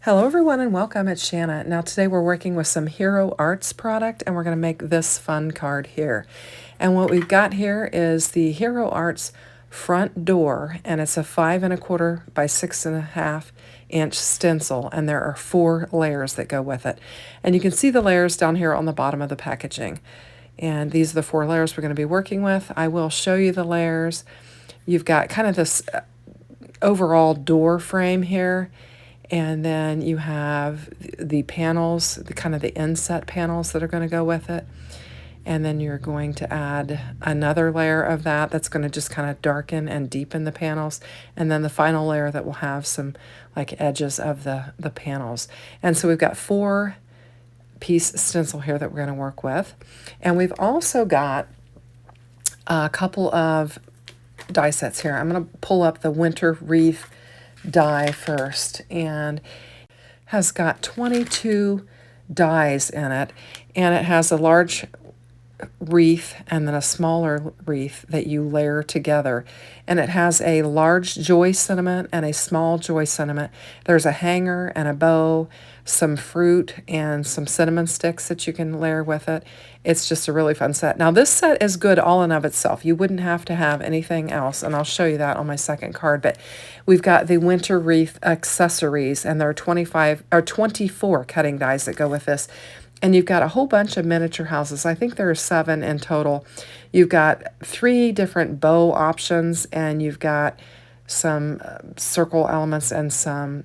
Hello everyone and welcome, it's Shanna. Now today we're working with some Hero Arts product and we're going to make this fun card here. And what we've got here is the Hero Arts Front Door, and it's a 5 1/4 by 6.5 inch stencil, and there are 4 layers that go with it. And you can see the layers down here on the bottom of the packaging. And these are the 4 layers we're going to be working with. I will show you the layers. You've got kind of this overall door frame here. And then you have the panels, the kind of the inset panels that are going to go with it. And then you're going to add another layer of that that's going to just kind of darken and deepen the panels. And then the final layer that will have some like edges of the panels. And so we've got 4-piece stencil here that we're going to work with. And we've also got a couple of die sets here. I'm going to pull up the Winter Wreath die first, and has got 22 dies in it, and it has a large wreath and then a smaller wreath that you layer together, and it has a large joy sentiment and a small joy sentiment. There's a hanger and a bow, some fruit, and some cinnamon sticks that you can layer with it. It's just a really fun set. Now this set is good all in of itself. You wouldn't have to have anything else, and I'll show you that on my second card. But we've got the Winter Wreath Accessories, and there are 24 cutting dies that go with this. And you've got a whole bunch of miniature houses. I think there are 7 in total. You've got 3 different bow options, and you've got some circle elements and some,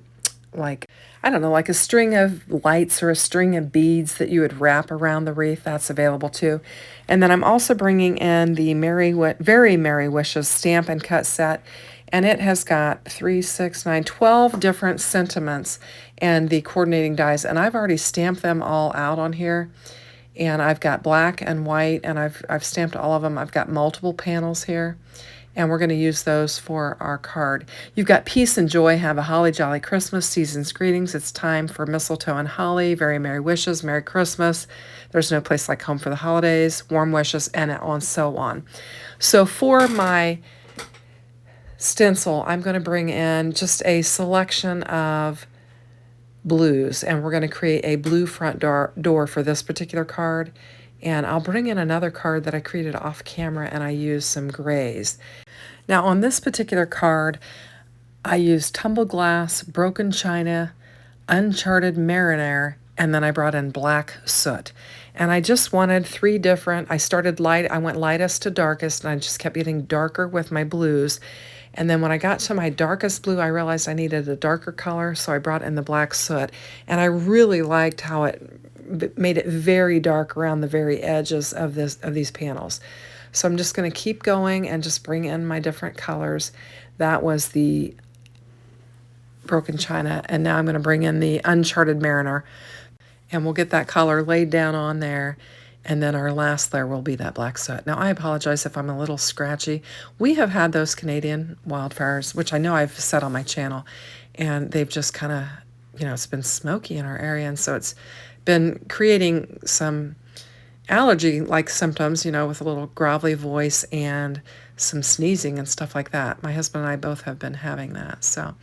like, I don't know, like a string of lights or a string of beads that you would wrap around the wreath. That's available too. And then I'm also bringing in the Very Merry Wishes stamp and cut set. And it has got 3, 6, 9, 12 different sentiments and the coordinating dies. And I've already stamped them all out on here. And I've got black and white, and I've stamped all of them. I've got multiple panels here, and we're going to use those for our card. You've got peace and joy, have a holly jolly Christmas, season's greetings, it's time for mistletoe and holly, very merry wishes, Merry Christmas, there's no place like home for the holidays, warm wishes, and so on. So for my stencil, I'm going to bring in just a selection of blues, and we're going to create a blue front door for this particular card. And I'll bring in another card that I created off camera, and I used some grays. Now on this particular card, I used tumbled glass, broken china, uncharted marinere, and then I brought in black soot. And I just wanted 3 different, I went lightest to darkest, and I just kept getting darker with my blues. And then when I got to my darkest blue, I realized I needed a darker color, so I brought in the black soot. And I really liked how it made it very dark around the very edges of these panels. So I'm just going to keep going and just bring in my different colors. That was the broken china, and now I'm going to bring in the uncharted mariner, and we'll get that color laid down on there. And then our last layer will be that black soot. Now, I apologize if I'm a little scratchy. We have had those Canadian wildfires, which I know I've said on my channel, and they've just kind of, it's been smoky in our area, and so it's been creating some allergy-like symptoms, with a little gravelly voice and some sneezing and stuff like that. My husband and I both have been having that. So,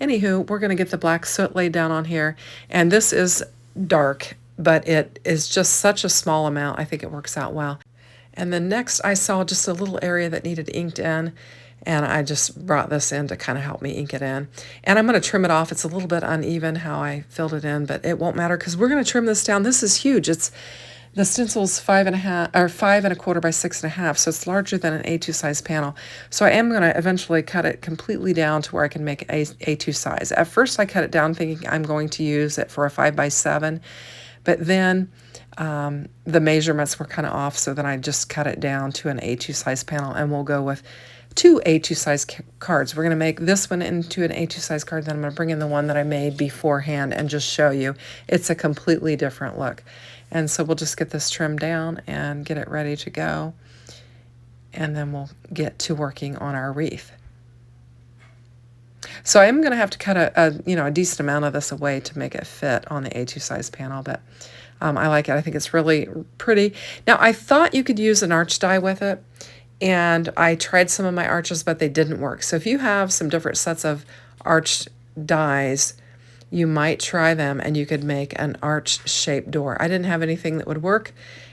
anywho, we're going to get the black soot laid down on here, and this is dark, but it is just such a small amount. I think it works out well. And then next I saw just a little area that needed inked in, and I just brought this in to kind of help me ink it in. And I'm going to trim it off. It's a little bit uneven how I filled it in, but it won't matter because we're going to trim this down. This is huge. The stencil's 5 1/4 by 6.5, so it's larger than an A2 size panel. So I am going to eventually cut it completely down to where I can make A2 size. At first I cut it down thinking I'm going to use it for a 5 by 7, but then the measurements were kind of off, so then I just cut it down to an A2 size panel, and we'll go with 2 A2 size cards. We're going to make this one into an A2 size card, then I'm going to bring in the one that I made beforehand and just show you. It's a completely different look. And so we'll just get this trimmed down and get it ready to go, and then we'll get to working on our wreath. So I am going to have to cut a decent amount of this away to make it fit on the A2 size panel, but I like it. I think it's really pretty. Now I thought you could use an arch die with it, and I tried some of my arches, but they didn't work. So if you have some different sets of arch dies, you might try them and you could make an arch-shaped door. I didn't have anything that would work,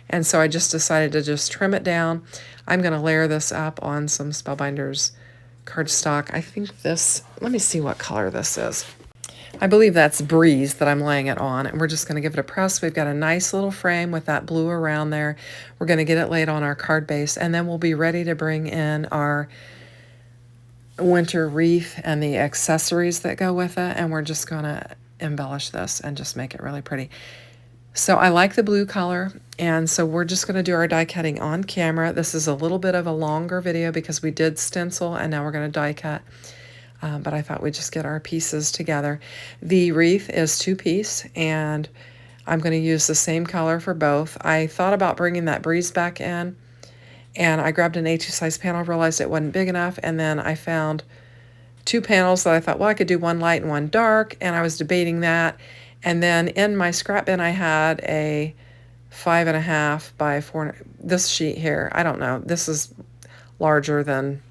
and so I just decided to just trim it down. I'm going to layer this up on some Spellbinders cardstock. I think this, let me see what color this is. I believe that's Breeze that I'm laying it on, and we're just going to give it a press. We've got a nice little frame with that blue around there. We're going to get it laid on our card base, and then we'll be ready to bring in our winter wreath and the accessories that go with it, and we're just going to embellish this and just make it really pretty. So I like the blue color, and so we're just going to do our die cutting on camera. This is a little bit of a longer video because we did stencil and now we're going to die cut. But I thought we'd just get our pieces together. The wreath is 2-piece, and I'm going to use the same color for both. I thought about bringing that Breeze back in, and I grabbed an A2 size panel, realized it wasn't big enough, and then I found 2 panels that I thought, well, I could do one light and one dark, and I was debating that. And then in my scrap bin, I had a 5.5 by 4, this sheet here, I don't know, this is larger than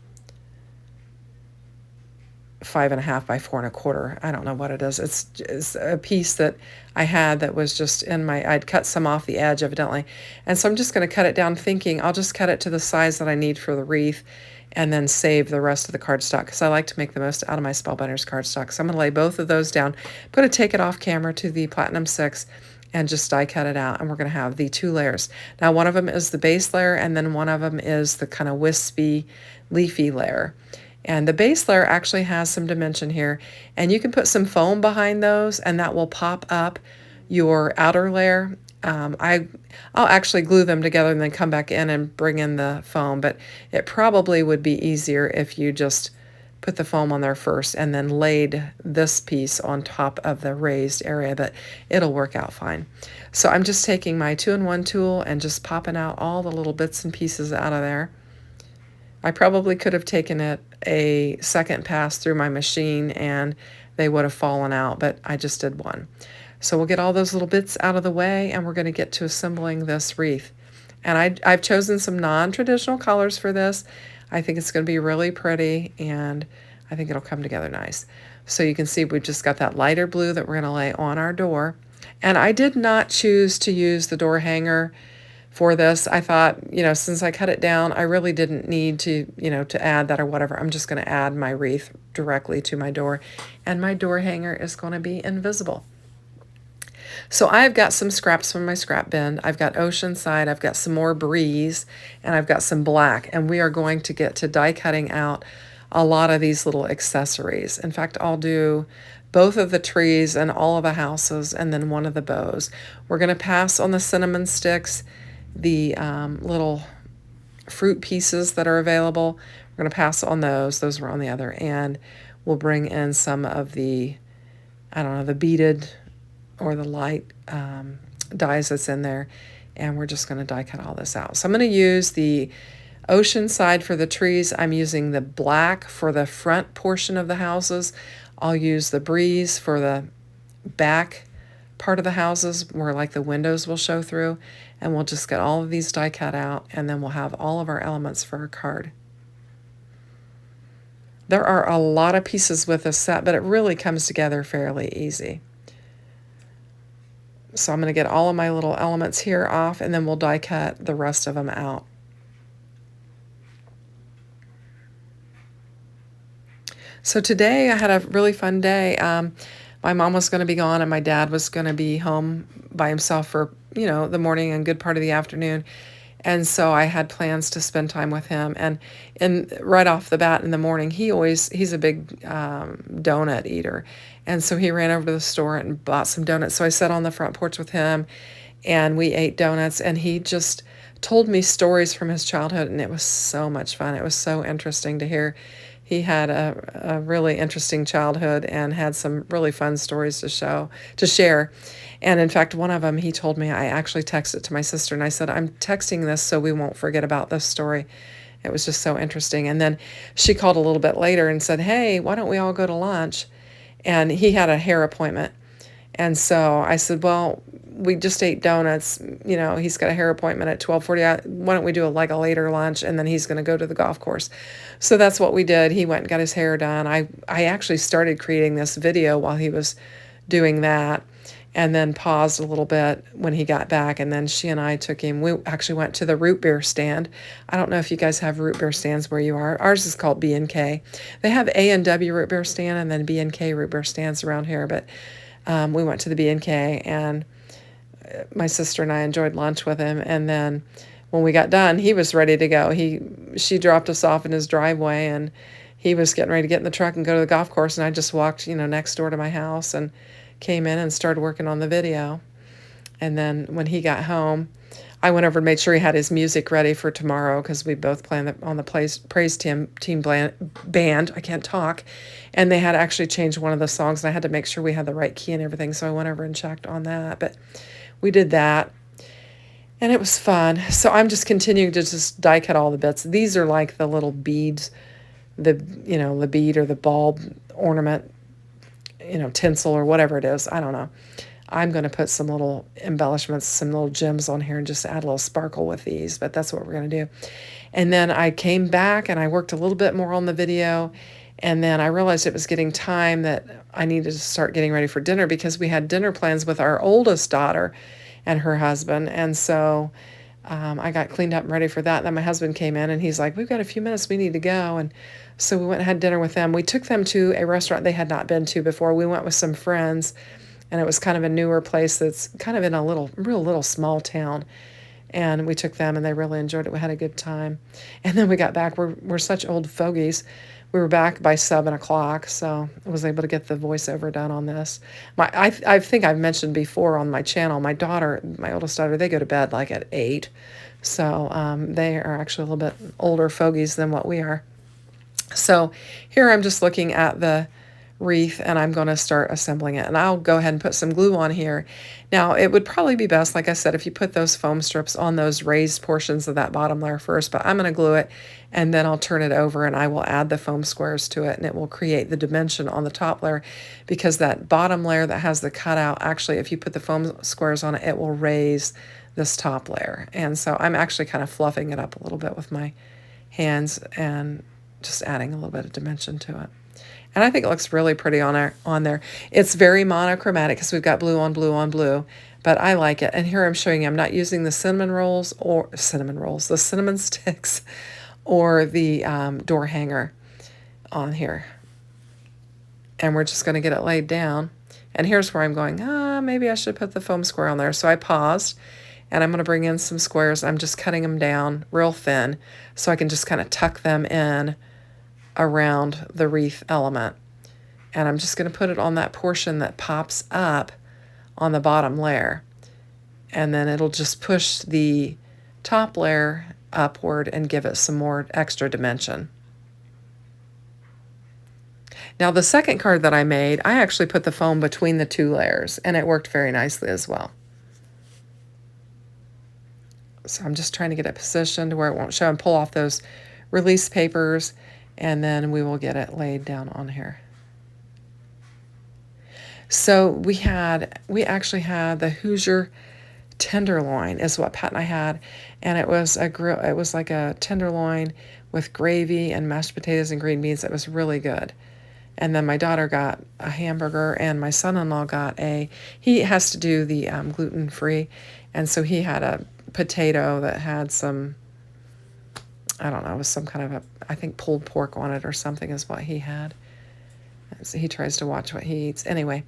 5.5 by 4.25. I don't know what it is. It's a piece that I had that was just in my, I'd cut some off the edge evidently. And so I'm just going to cut it down thinking I'll just cut it to the size that I need for the wreath and then save the rest of the cardstock because I like to make the most out of my Spellbinders cardstock. So I'm going to lay both of those down. I'm going to take it off camera to the Platinum 6 and just die cut it out, and we're going to have the 2 layers. Now one of them is the base layer, and then one of them is the kind of wispy, leafy layer. And the base layer actually has some dimension here, and you can put some foam behind those and that will pop up your outer layer. I'll actually glue them together and then come back in and bring in the foam, but it probably would be easier if you just put the foam on there first and then laid this piece on top of the raised area, but it'll work out fine. So I'm just taking my 2-in-1 tool and just popping out all the little bits and pieces out of there. I probably could have taken it a second pass through my machine and they would have fallen out, but I just did one. So we'll get all those little bits out of the way and we're going to get to assembling this wreath. And I've chosen some non-traditional colors for this. I think it's going to be really pretty and I think it'll come together nice. So you can see we've just got that lighter blue that we're going to lay on our door. And I did not choose to use the door hanger for this. I thought, since I cut it down, I really didn't need to, to add that or whatever. I'm just going to add my wreath directly to my door, and my door hanger is going to be invisible. So I've got some scraps from my scrap bin. I've got Oceanside, I've got some more Breeze, and I've got some black, and we are going to get to die cutting out a lot of these little accessories. In fact, I'll do both of the trees and all of the houses and then one of the bows. We're going to pass on the cinnamon sticks, the little fruit pieces that are available. We're going to pass on those. Those are on the other end. We'll bring in some of the, the beaded or the light dies that's in there, and we're just going to die cut all this out. So I'm going to use the Oceanside for the trees. I'm using the black for the front portion of the houses. I'll use the Breeze for the back part of the houses where like the windows will show through, and we'll just get all of these die cut out, and then we'll have all of our elements for our card. There are a lot of pieces with this set, but it really comes together fairly easy. So I'm going to get all of my little elements here off, and then we'll die cut the rest of them out. So today I had a really fun day. My mom was going to be gone and my dad was going to be home by himself for, the morning and good part of the afternoon. And so I had plans to spend time with him. And right off the bat in the morning, he's a big donut eater. And so he ran over to the store and bought some donuts. So I sat on the front porch with him and we ate donuts, and he just told me stories from his childhood, and it was so much fun. It was so interesting to hear. He had a really interesting childhood and had some really fun stories to share. And in fact, one of them, he told me, I actually texted to my sister and I said, I'm texting this so we won't forget about this story. It was just so interesting. And then she called a little bit later and said, hey, why don't we all go to lunch? And he had a hair appointment. And so I said, well, we just ate donuts. He's got a hair appointment at 12:40. Why don't we do a later lunch, and then he's going to go to the golf course. So that's what we did. He went and got his hair done. I actually started creating this video while he was doing that, and then paused a little bit when he got back, and then she and I took him. We actually went to the root beer stand. I don't know if you guys have root beer stands where you are. Ours is called B&K. They have A&W root beer stand and then B&K root beer stands around here, but we went to the B&K, and my sister and I enjoyed lunch with him, and then when we got done, he was ready to go. She dropped us off in his driveway, and he was getting ready to get in the truck and go to the golf course, and I just walked, next door to my house and came in and started working on the video. And then when he got home, I went over and made sure he had his music ready for tomorrow, because we both play on the praise team band. I can't talk. And they had actually changed one of the songs, and I had to make sure we had the right key and everything, so I went over and checked on that. But we did that, and it was fun. So I'm just continuing to just die cut all the bits. These are like the little beads, the bead or the bulb ornament, tinsel or whatever it is. I don't know. I'm going to put some little embellishments, some little gems on here and just add a little sparkle with these, but that's what we're going to do. And then I came back and I worked a little bit more on the video, and then I realized it was getting time that I needed to start getting ready for dinner, because we had dinner plans with our oldest daughter and her husband, and so I got cleaned up and ready for that. And then my husband came in and he's like, we've got a few minutes, we need to go. And so we went and had dinner with them. We took them to a restaurant they had not been to before. We went with some friends, and it was kind of a newer place that's kind of in a real little small town. And we took them, and they really enjoyed it. We had a good time. And then we got back. We're such old fogies. We were back by 7 o'clock, so I was able to get the voiceover done on this. I think I've mentioned before on my channel, my oldest daughter, they go to bed like at 8. So they are actually a little bit older fogies than what we are. So here I'm just looking at the wreath, and I'm going to start assembling it, and I'll go ahead and put some glue on here. Now it would probably be best, like I said, if you put those foam strips on those raised portions of that bottom layer first, but I'm going to glue it, and then I'll turn it over and I will add the foam squares to it, and it will create the dimension on the top layer, because that bottom layer that has the cutout, actually if you put the foam squares on it, it will raise this top layer. And so I'm actually kind of fluffing it up a little bit with my hands and just adding a little bit of dimension to it. And I think it looks really pretty on there. It's very monochromatic because we've got blue on blue on blue, but I like it. And here I'm showing you, I'm not using the the cinnamon sticks, or the door hanger on here. And we're just going to get it laid down. And here's where I'm going, maybe I should put the foam square on there. So I paused, and I'm going to bring in some squares. I'm just cutting them down real thin so I can just kind of tuck them in around the wreath element. And I'm just going to put it on that portion that pops up on the bottom layer. And then it'll just push the top layer upward and give it some more extra dimension. Now the second card that I made, I actually put the foam between the two layers, and it worked very nicely as well. So I'm just trying to get it positioned where it won't show, and pull off those release papers, and then we will get it laid down on here. So we actually had the Hoosier tenderloin is what Pat and I had, and it was like a tenderloin with gravy and mashed potatoes and green beans. It was really good. And then my daughter got a hamburger, and my son-in-law got he has to do the gluten-free, and so he had a potato that had some, I don't know, it was some kind of I think pulled pork on it or something is what he had. So he tries to watch what he eats. Anyway,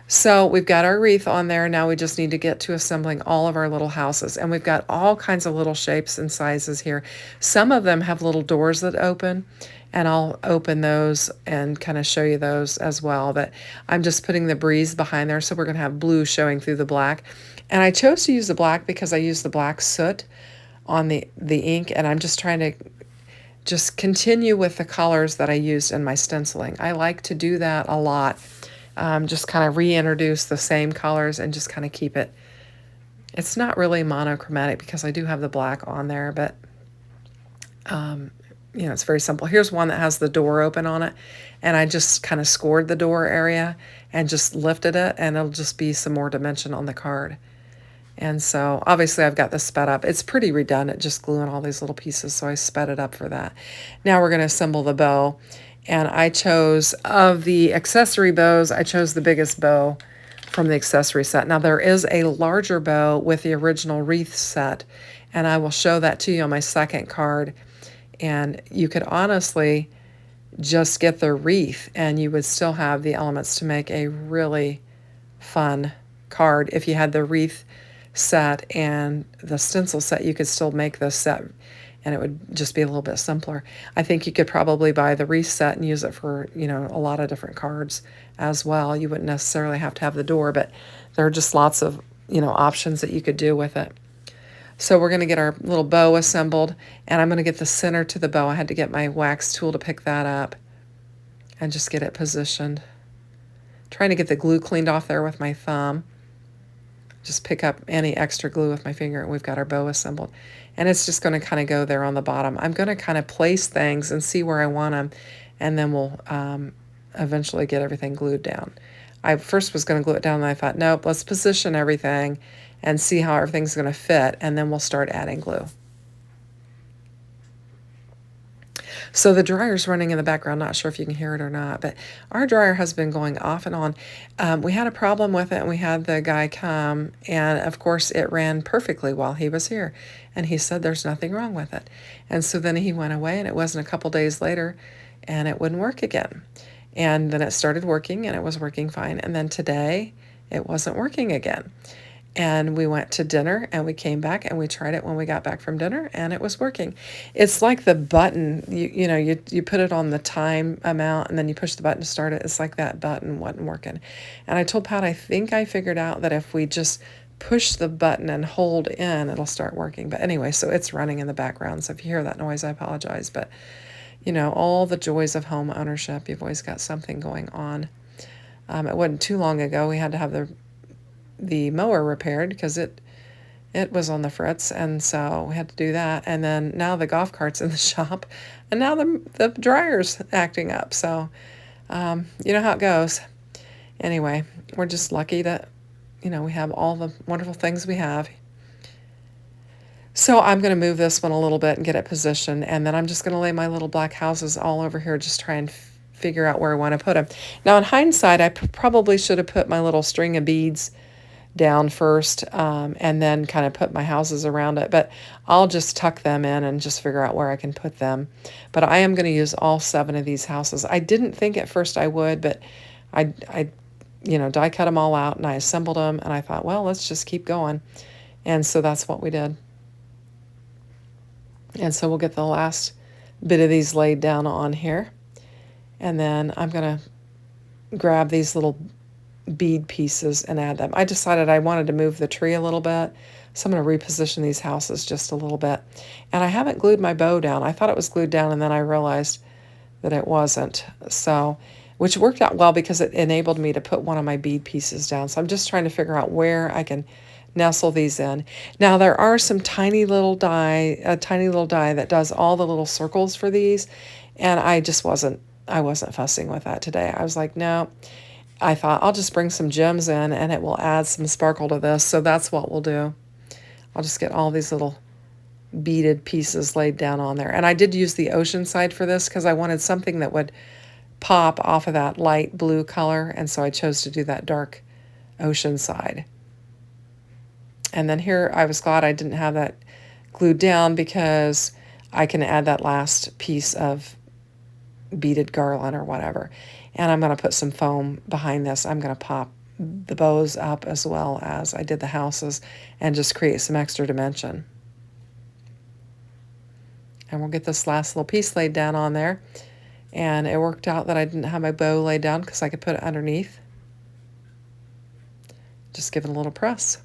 so we've got our wreath on there. Now we just need to get to assembling all of our little houses. And we've got all kinds of little shapes and sizes here. Some of them have little doors that open, and I'll open those and kind of show you those as well. But I'm just putting the breeze behind there, so we're going to have blue showing through the black. And I chose to use the black because I used the black soot on the ink, and I'm just trying to just continue with the colors that I used in my stenciling. I like to do that a lot. Just kind of reintroduce the same colors and just kind of keep it. It's not really monochromatic because I do have the black on there, but it's very simple. Here's one that has the door open on it, and I just kind of scored the door area and just lifted it, and it'll just be some more dimension on the card. And so obviously I've got this sped up. It's pretty redundant just gluing all these little pieces, so I sped it up for that. Now we're going to assemble the bow. And I chose, of the accessory bows, I chose the biggest bow from the accessory set. Now there is a larger bow with the original wreath set, and I will show that to you on my second card. And you could honestly just get the wreath and you would still have the elements to make a really fun card. If you had the wreath set and the stencil set, you could still make this set and it would just be a little bit simpler. I think you could probably buy the wreath set and use it for, you know, a lot of different cards as well. You wouldn't necessarily have to have the door, but there are just lots of, you know, options that you could do with it. So we're going to get our little bow assembled, and I'm going to get the center to the bow. I had to get my wax tool to pick that up and just get it positioned. Trying to get the glue cleaned off there with my thumb. Just pick up any extra glue with my finger, and we've got our bow assembled. And it's just going to kind of go there on the bottom. I'm going to kind of place things and see where I want them, and then we'll eventually get everything glued down. I first was going to glue it down, and I thought, nope, let's position everything and see how everything's going to fit, and then we'll start adding glue. So the dryer's running in the background. Not sure if you can hear it or not, but our dryer has been going off and on. We had a problem with it, and we had the guy come, and of course it ran perfectly while he was here, and he said there's nothing wrong with it. And so then he went away, and it wasn't a couple days later, and it wouldn't work again. And then it started working, and it was working fine, and then today it wasn't working again. And we went to dinner, and we came back, and we tried it when we got back from dinner, and it was working. It's like the button, you know, you put it on the time amount, and then you push the button to start it. It's like that button wasn't working. And I told Pat, I think I figured out that if we just push the button and hold in, it'll start working. But anyway, so it's running in the background. So if you hear that noise, I apologize. But, you know, all the joys of home ownership, you've always got something going on. It wasn't too long ago we had to have the mower repaired because it was on the fritz, and so we had to do that. And then now the golf cart's in the shop, and now the dryer's acting up. So you know how it goes. Anyway, we're just lucky that, you know, we have all the wonderful things we have. So I'm going to move this one a little bit and get it positioned, and then I'm just going to lay my little black houses all over here, just try and figure out where I want to put them. Now in hindsight, I probably should have put my little string of beads down first, and then kind of put my houses around it, but I'll just tuck them in and just figure out where I can put them. But I am going to use all 7 of these houses. I didn't think at first I would, but I you know, die cut them all out, and I assembled them, and I thought, well, let's just keep going. And so that's what we did. And so we'll get the last bit of these laid down on here, and then I'm going to grab these little bead pieces and add them. I decided I wanted to move the tree a little bit, so I'm going to reposition these houses just a little bit. And I haven't glued my bow down. I thought it was glued down, and then I realized that it wasn't. So, which worked out well because it enabled me to put one of my bead pieces down. So I'm just trying to figure out where I can nestle these in. Now there are some tiny little die, a tiny little die that does all the little circles for these, and I wasn't fussing with that today. I was like, no. I thought I'll just bring some gems in and it will add some sparkle to this. So that's what we'll do. I'll just get all these little beaded pieces laid down on there. And I did use the ocean side for this because I wanted something that would pop off of that light blue color. And so I chose to do that dark ocean side. And then here I was glad I didn't have that glued down because I can add that last piece of beaded garland or whatever. And I'm going to put some foam behind this. I'm going to pop the bows up as well as I did the houses and just create some extra dimension. And we'll get this last little piece laid down on there. And it worked out that I didn't have my bow laid down because I could put it underneath. Just give it a little press.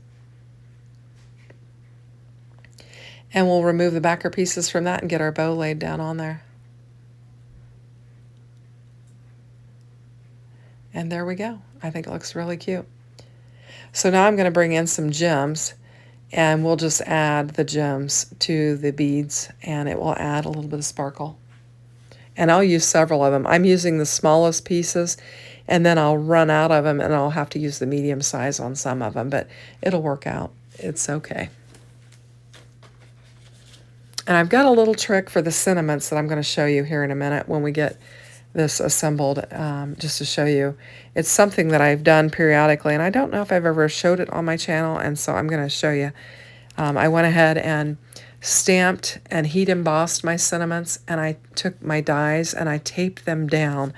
And we'll remove the backer pieces from that and get our bow laid down on there. And there we go. I think it looks really cute. So now I'm going to bring in some gems, and we'll just add the gems to the beads, and it will add a little bit of sparkle. And I'll use several of them. I'm using the smallest pieces, and then I'll run out of them, and I'll have to use the medium size on some of them, but it'll work out. It's okay. And I've got a little trick for the sentiments that I'm going to show you here in a minute when we get this assembled just to show you. It's something that I've done periodically, and I don't know if I've ever showed it on my channel, and so I'm going to show you. I went ahead and stamped and heat embossed my sentiments, and I took my dies and I taped them down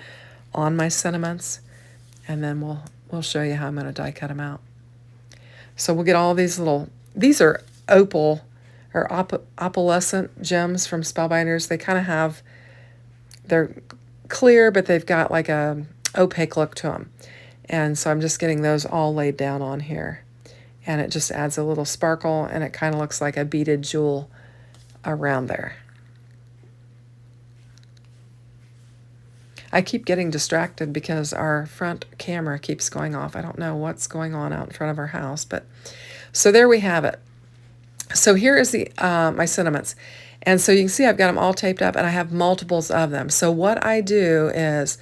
on my sentiments, and then we'll show you how I'm going to die cut them out. So we'll get all these little, these are opal or opalescent gems from Spellbinders. They kind of have, they're clear, but they've got like a opaque look to them. And so I'm just getting those all laid down on here. And it just adds a little sparkle, and it kind of looks like a beaded jewel around there. I keep getting distracted because our front camera keeps going off. I don't know what's going on out in front of our house, but so there we have it. So here is the my sentiments. And so you can see I've got them all taped up, and I have multiples of them. So what I do is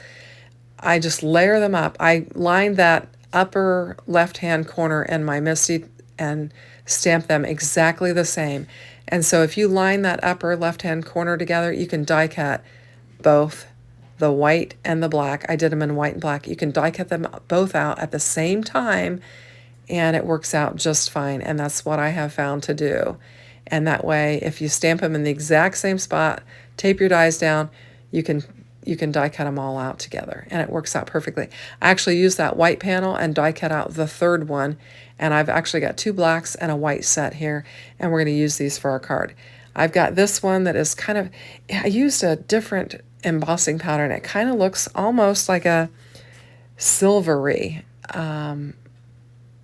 I just layer them up. I line that upper left-hand corner in my MISTI and stamp them exactly the same. And so if you line that upper left-hand corner together, you can die cut both the white and the black. I did them in white and black. You can die cut them both out at the same time, and it works out just fine. And that's what I have found to do. And that way, if you stamp them in the exact same spot, tape your dies down, you can die cut them all out together, and it works out perfectly. I actually used that white panel and die cut out the third one, and I've actually got 2 blacks and a white set here, and we're going to use these for our card. I've got this one that is kind of, I used a different embossing powder, and it kind of looks almost like a silvery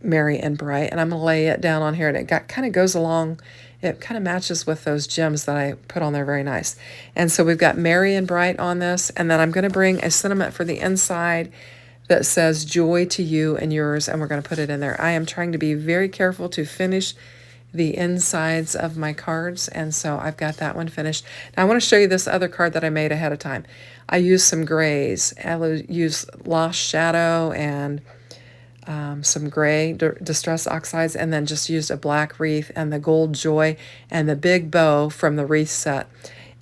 Merry and Bright, and I'm going to lay it down on here, and it kind of goes along. It kind of matches with those gems that I put on there very nice. And so we've got Merry and Bright on this, and then I'm going to bring a sentiment for the inside that says joy to you and yours, and we're going to put it in there. I am trying to be very careful to finish the insides of my cards, and so I've got that one finished. Now I want to show you this other card that I made ahead of time. I used some grays. I used Lost Shadow and some gray distress oxides, and then just used a black wreath and the gold joy and the big bow from the wreath set,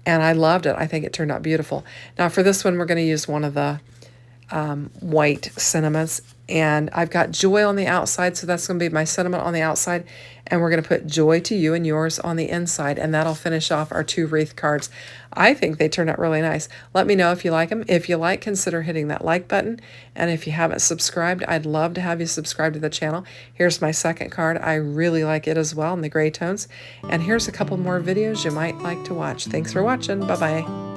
and I loved it. I think it turned out beautiful. Now for this one, we're going to use one of the white sentiments, and I've got joy on the outside, so that's going to be my sentiment on the outside, and we're going to put joy to you and yours on the inside, and that'll finish off our 2 wreath cards. I think they turned out really nice. Let me know if you like them. If you like, consider hitting that like button, and if you haven't subscribed, I'd love to have you subscribe to the channel. Here's my second card. I really like it as well in the gray tones, and here's a couple more videos you might like to watch. Thanks for watching. Bye-bye.